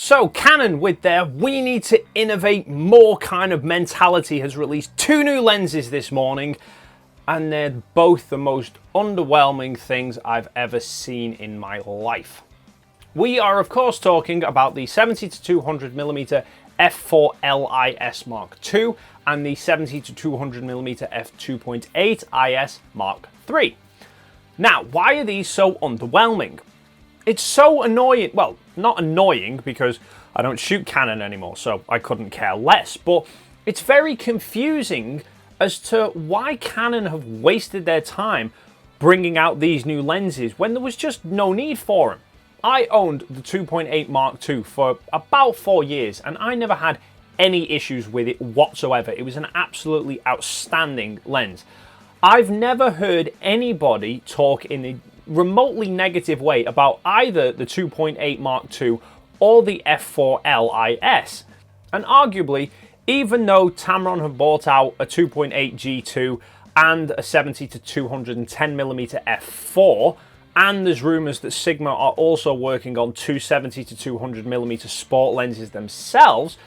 So Canon, with their we need to innovate more kind of mentality, has released two new lenses this morning, and they're both the most underwhelming things I've ever seen in my life. We are of course talking about the 70-200mm f4 LIS Mark II and the 70-200mm f2.8 IS Mark III. Now, why are these so underwhelming? It's so annoying, well, not annoying because I don't shoot Canon anymore, so I couldn't care less, but it's very confusing as to why Canon have wasted their time bringing out these new lenses when there was just no need for them. I owned the 2.8 Mark II for about 4 years and I never had any issues with it whatsoever. It was an absolutely outstanding lens. I've never heard anybody talk in a remotely negative way about either the 2.8 Mark II or the f4 LIS. And arguably, even though Tamron have bought out a 2.8 G2 and a 70-210mm f4, and there's rumours that Sigma are also working on two 70-200mm sport lenses themselves,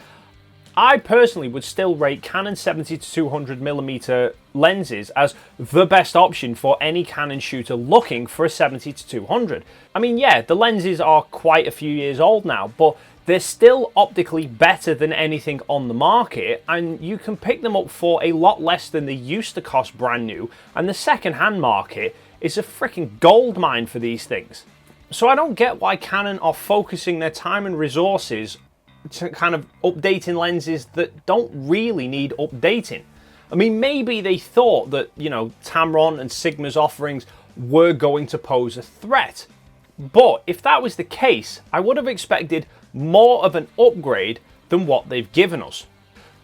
I personally would still rate Canon 70-200mm lenses as the best option for any Canon shooter looking for a 70-200. I mean, yeah, the lenses are quite a few years old now, but they're still optically better than anything on the market, and you can pick them up for a lot less than they used to cost brand new, and the second-hand market is a freaking goldmine for these things. So I don't get why Canon are focusing their time and resources to kind of updating lenses that don't really need updating. I mean, maybe they thought that, you know, Tamron and Sigma's offerings were going to pose a threat. But if that was the case, I would have expected more of an upgrade than what they've given us.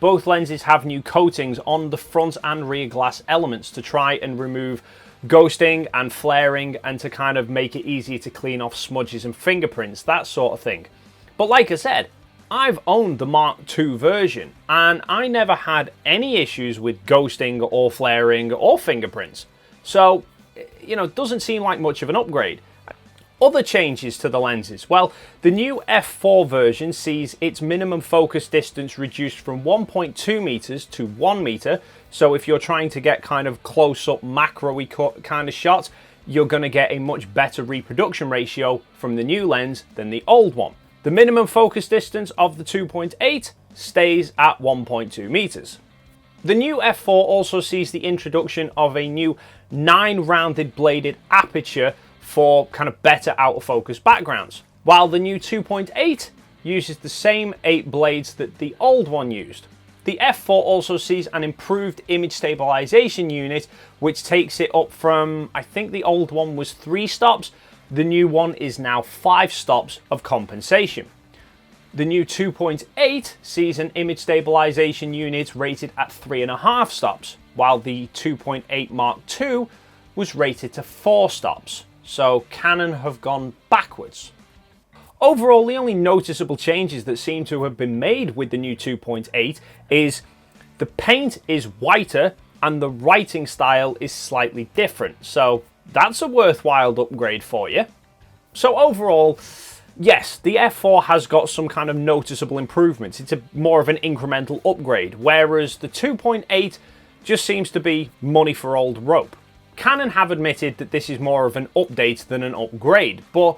Both lenses have new coatings on the front and rear glass elements to try and remove ghosting and flaring and to kind of make it easier to clean off smudges and fingerprints, that sort of thing. But like I said, I've owned the Mark II version and I never had any issues with ghosting or flaring or fingerprints. So, you know, it doesn't seem like much of an upgrade. Other changes to the lenses. Well, the new f4 version sees its minimum focus distance reduced from 1.2 meters to 1 meter. So if you're trying to get kind of close-up macro-y kind of shots, you're going to get a much better reproduction ratio from the new lens than the old one. The minimum focus distance of the 2.8 stays at 1.2 meters. The new f4 also sees the introduction of a new 9-rounded bladed aperture for kind of better out of focus backgrounds, while the new 2.8 uses the same 8 blades that the old one used. The f4 also sees an improved image stabilization unit, which takes it up from, I think the old one was 3 stops, the new one is now 5 stops of compensation. The new 2.8 sees an image stabilization unit rated at 3.5 stops, while the 2.8 Mark II was rated to 4 stops. So Canon have gone backwards. Overall, the only noticeable changes that seem to have been made with the new 2.8 is the paint is whiter and the writing style is slightly different. So that's a worthwhile upgrade for you. So overall, yes, the f4 has got some kind of noticeable improvements. It's more of an incremental upgrade, whereas the 2.8 just seems to be money for old rope. Canon have admitted that this is more of an update than an upgrade, but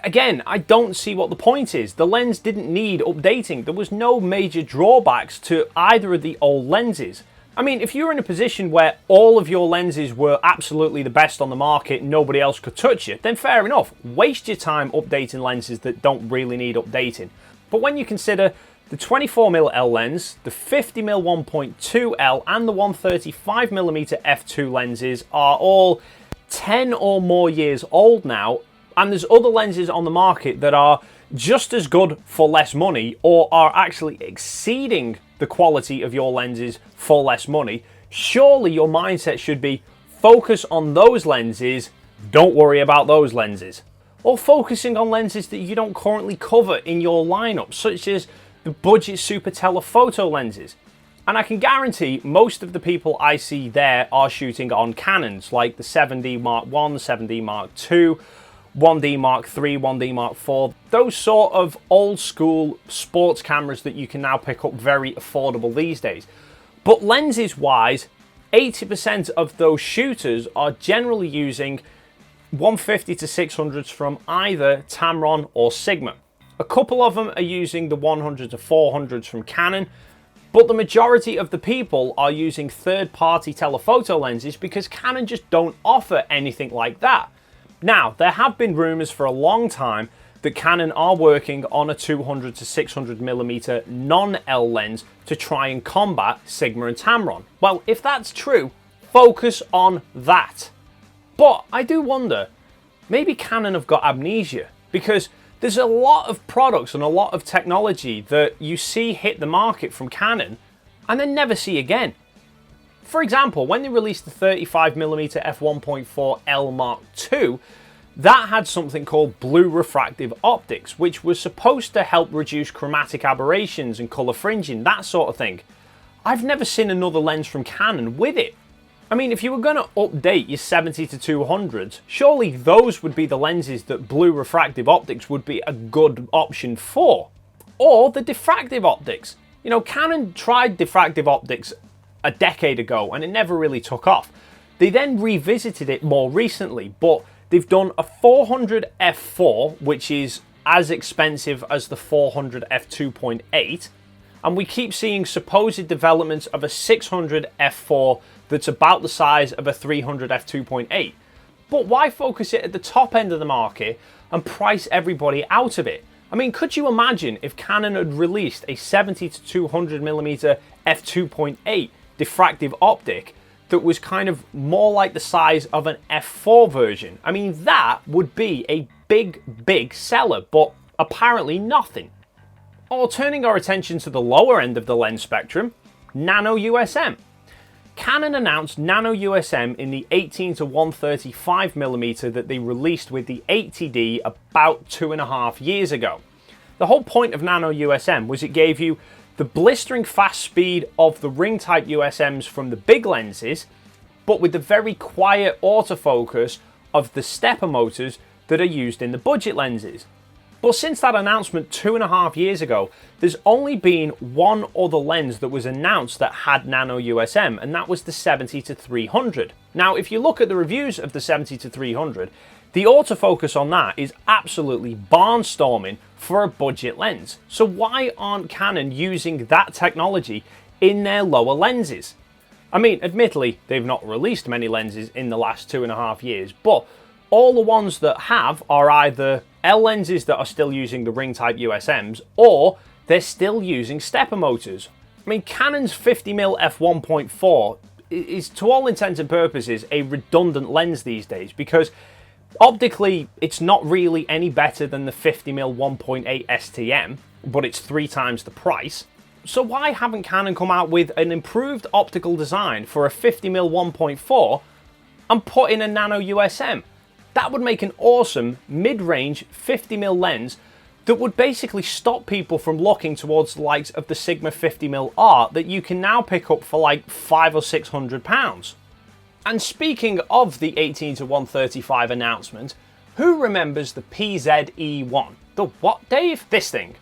again, I don't see what the point is. The lens didn't need updating. There was no major drawbacks to either of the old lenses. I mean, if you're in a position where all of your lenses were absolutely the best on the market, nobody else could touch it, then fair enough. Waste your time updating lenses that don't really need updating. But when you consider the 24mm L lens, the 50mm 1.2 L and the 135mm f2 lenses are all 10 or more years old now, and there's other lenses on the market that are just as good for less money or are actually exceeding the quality of your lenses for less money. Surely your mindset should be focus on those lenses, don't worry about those lenses. Or focusing on lenses that you don't currently cover in your lineup, such as the budget super telephoto lenses. And I can guarantee most of the people I see there are shooting on Canons like the 7D Mark I, the 7D Mark II, 1D Mark III, 1D Mark IV, those sort of old school sports cameras that you can now pick up very affordable these days. But lenses wise, 80% of those shooters are generally using 150 to 600s from either Tamron or Sigma. A couple of them are using the 100 to 400s from Canon, but the majority of the people are using third-party telephoto lenses because Canon just don't offer anything like that. Now, there have been rumors for a long time that Canon are working on a 200 to 600mm non-L lens to try and combat Sigma and Tamron. Well, if that's true, focus on that. But I do wonder, maybe Canon have got amnesia, because there's a lot of products and a lot of technology that you see hit the market from Canon and then never see again. For example, when they released the 35mm f1.4 L Mark II, that had something called blue refractive optics, which was supposed to help reduce chromatic aberrations and colour fringing, that sort of thing. I've never seen another lens from Canon with it. I mean, if you were going to update your 70 to 200s, surely those would be the lenses that blue refractive optics would be a good option for. Or the diffractive optics. You know, Canon tried diffractive optics a decade ago and it never really took off. They then revisited it more recently, but they've done a 400 f4, which is as expensive as the 400 f2.8, and we keep seeing supposed developments of a 600 f4 that's about the size of a 300 f2.8. But why focus it at the top end of the market and price everybody out of it? I mean, could you imagine if Canon had released a 70 to 200mm f2.8 diffractive optic that was kind of more like the size of an f4 version? I mean, that would be a big seller, but apparently nothing. Or turning our attention to the lower end of the lens spectrum, Nano USM. Canon announced Nano USM in the 18 to 135mm that they released with the 80D about 2.5 years ago. The whole point of Nano USM was it gave you the blistering fast speed of the ring type USMs from the big lenses, but with the very quiet autofocus of the stepper motors that are used in the budget lenses. But since that announcement 2.5 years ago, there's only been one other lens that was announced that had Nano USM, and that was the 70 to 300. Now, if you look at the reviews of the 70 to 300, the autofocus on that is absolutely barnstorming for a budget lens. So why aren't Canon using that technology in their lower lenses? I mean, admittedly, they've not released many lenses in the last 2.5 years, but all the ones that have are either L lenses that are still using the ring type USMs, or they're still using stepper motors. I mean, Canon's 50mm f1.4 is, to all intents and purposes, a redundant lens these days, because optically it's not really any better than the 50mm 1.8 STM, but it's 3 times the price. So why haven't Canon come out with an improved optical design for a 50mm 1.4 and put in a Nano USM? That would make an awesome mid-range 50mm lens that would basically stop people from looking towards the likes of the Sigma 50mm Art that you can now pick up for like £500 or £600. And speaking of the 18 to 135 announcement, who remembers the PZE-1? The what, Dave? This thing.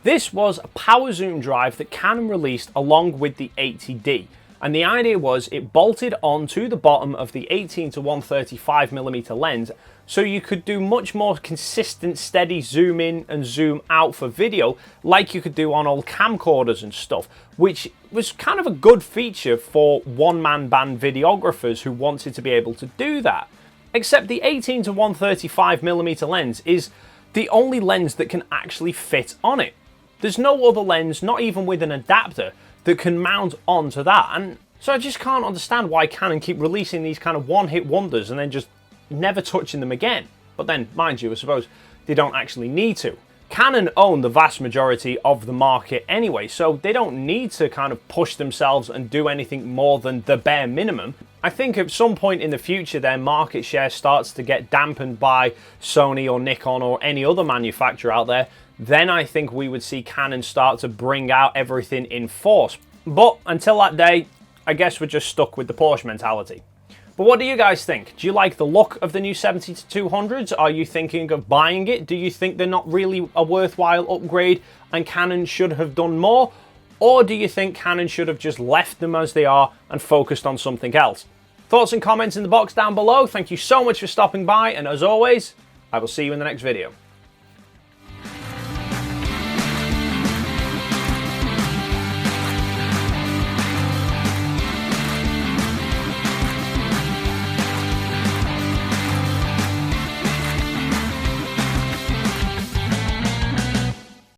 This was a power zoom drive that Canon released along with the 80D. And the idea was it bolted onto the bottom of the 18 to 135mm lens, so you could do much more consistent, steady zoom in and zoom out for video like you could do on old camcorders and stuff, which was kind of a good feature for one-man band videographers who wanted to be able to do that. Except the 18 to 135mm lens is the only lens that can actually fit on it. There's no other lens, not even with an adapter, that can mount onto that, and so I just can't understand why Canon keep releasing these kind of one-hit wonders and then just never touching them again. But then, mind you, I suppose they don't actually need to. Canon own the vast majority of the market anyway, so they don't need to kind of push themselves and do anything more than the bare minimum. I think at some point in the future their market share starts to get dampened by Sony or Nikon or any other manufacturer out there. Then I think we would see Canon start to bring out everything in force. But until that day, I guess we're just stuck with the Porsche mentality. But what do you guys think? Do you like the look of the new 70-200s? Are you thinking of buying it? Do you think they're not really a worthwhile upgrade and Canon should have done more? Or do you think Canon should have just left them as they are and focused on something else? Thoughts and comments in the box down below. Thank you so much for stopping by, and as always, I will see you in the next video.